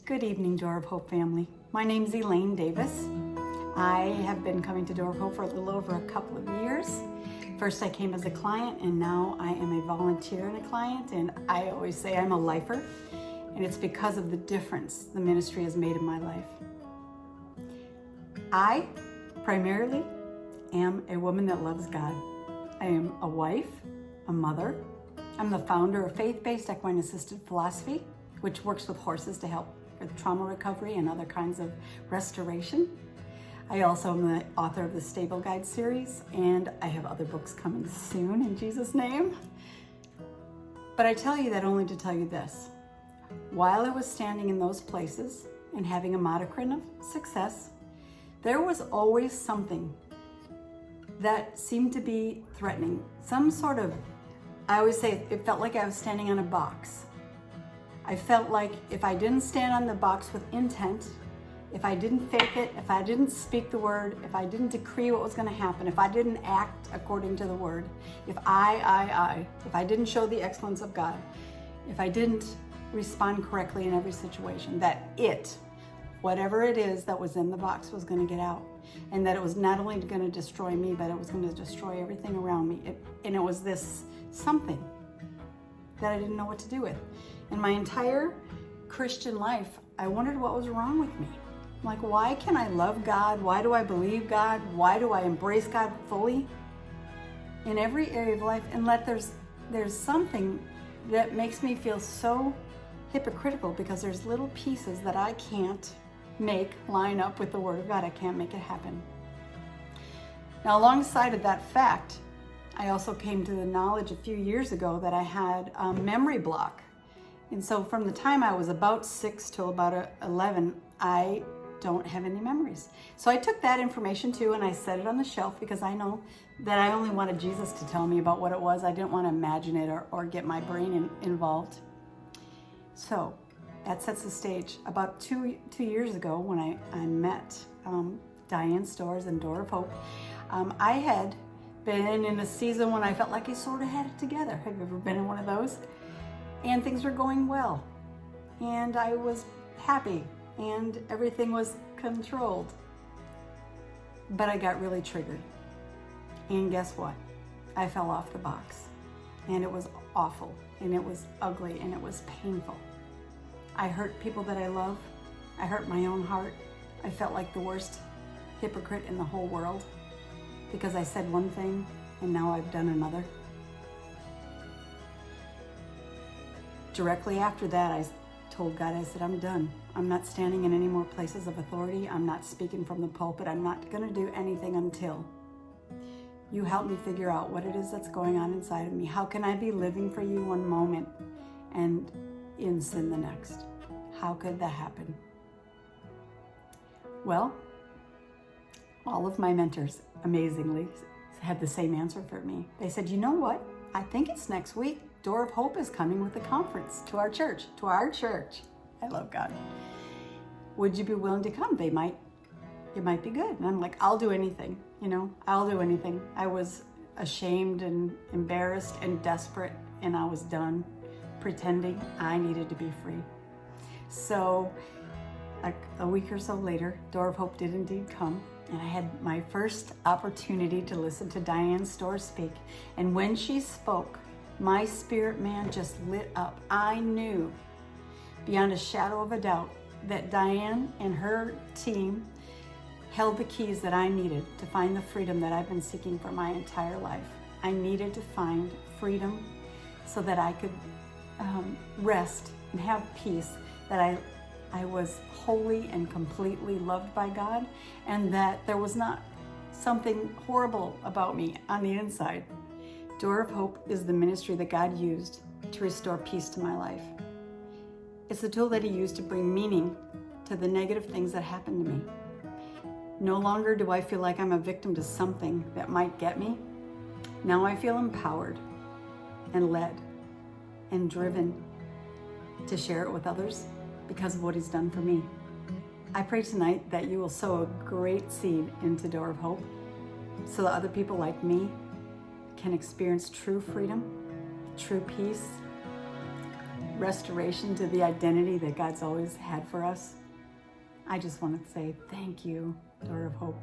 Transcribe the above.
Good evening, Door of Hope family. My name is Elaine Davis. I have been coming to Door of Hope for a little over a couple of years. First I came as a client, and now I am a volunteer and a client, and I always say I'm a lifer, and it's because of the difference the ministry has made in my life. I primarily am a woman that loves God. I am a wife, a mother. I'm the founder of faith-based equine-assisted philosophy, which works with horses to help with trauma recovery and other kinds of restoration. I also am the author of the Stable Guide series, and I have other books coming soon in Jesus' name. But I tell you that only to tell you this. While I was standing in those places and having a modicum of success, there was always something that seemed to be threatening. Some sort of, I always say it felt like I was standing on a box. I felt like if I didn't stand on the box with intent, if I didn't fake it, if I didn't speak the word, if I didn't decree what was going to happen, if I didn't act according to the word, if I didn't show the excellence of God, if I didn't respond correctly in every situation, that whatever it is that was in the box was going to get out. And that it was not only going to destroy me, but it was going to destroy everything around me. And it was this something that I didn't know what to do with. In my entire Christian life, I wondered what was wrong with me. I'm like, why can I love God? Why do I believe God? Why do I embrace God fully in every area of life? And there's something that makes me feel so hypocritical, because there's little pieces that I can't make line up with the Word of God. I can't make it happen. Now, alongside of that fact, I also came to the knowledge a few years ago that I had a memory block. And so from the time I was about 6 till about 11, I don't have any memories. So I took that information too, and I set it on the shelf, because I know that I only wanted Jesus to tell me about what it was. I didn't want to imagine it or get my brain involved. So that sets the stage. About two years ago, when I met Diane Storrs and Door of Hope, I had been in a season when I felt like I sort of had it together. Have you ever been in one of those? And things were going well, and I was happy, and everything was controlled. But I got really triggered, and guess what? I fell off the box, and it was awful, and it was ugly, and it was painful. I hurt people that I love. I hurt my own heart. I felt like the worst hypocrite in the whole world, because I said one thing and now I've done another. Directly after that, I told God, I said, I'm done. I'm not standing in any more places of authority. I'm not speaking from the pulpit. I'm not going to do anything until you help me figure out what it is that's going on inside of me. How can I be living for you one moment and in sin the next? How could that happen? Well, all of my mentors, amazingly, had the same answer for me. They said, you know what? I think it's next week. Door of Hope is coming with a conference to our church. I love God. Would you be willing to come? It might be good. And I'm like, I'll do anything, I'll do anything. I was ashamed and embarrassed and desperate, and I was done pretending I needed to be free. So a week or so later, Door of Hope did indeed come, and I had my first opportunity to listen to Diane Storrs speak. And when she spoke, my spirit man just lit up. I knew beyond a shadow of a doubt that Diane and her team held the keys that I needed to find the freedom that I've been seeking for my entire life. I needed to find freedom so that I could rest and have peace, that I was wholly and completely loved by God, and that there was not something horrible about me on the inside. Door of Hope is the ministry that God used to restore peace to my life. It's the tool that He used to bring meaning to the negative things that happened to me. No longer do I feel like I'm a victim to something that might get me. Now I feel empowered and led and driven to share it with others because of what He's done for me. I pray tonight that you will sow a great seed into Door of Hope so that other people like me can experience true freedom, true peace, restoration to the identity that God's always had for us. I just want to say thank you, Daughter of Hope.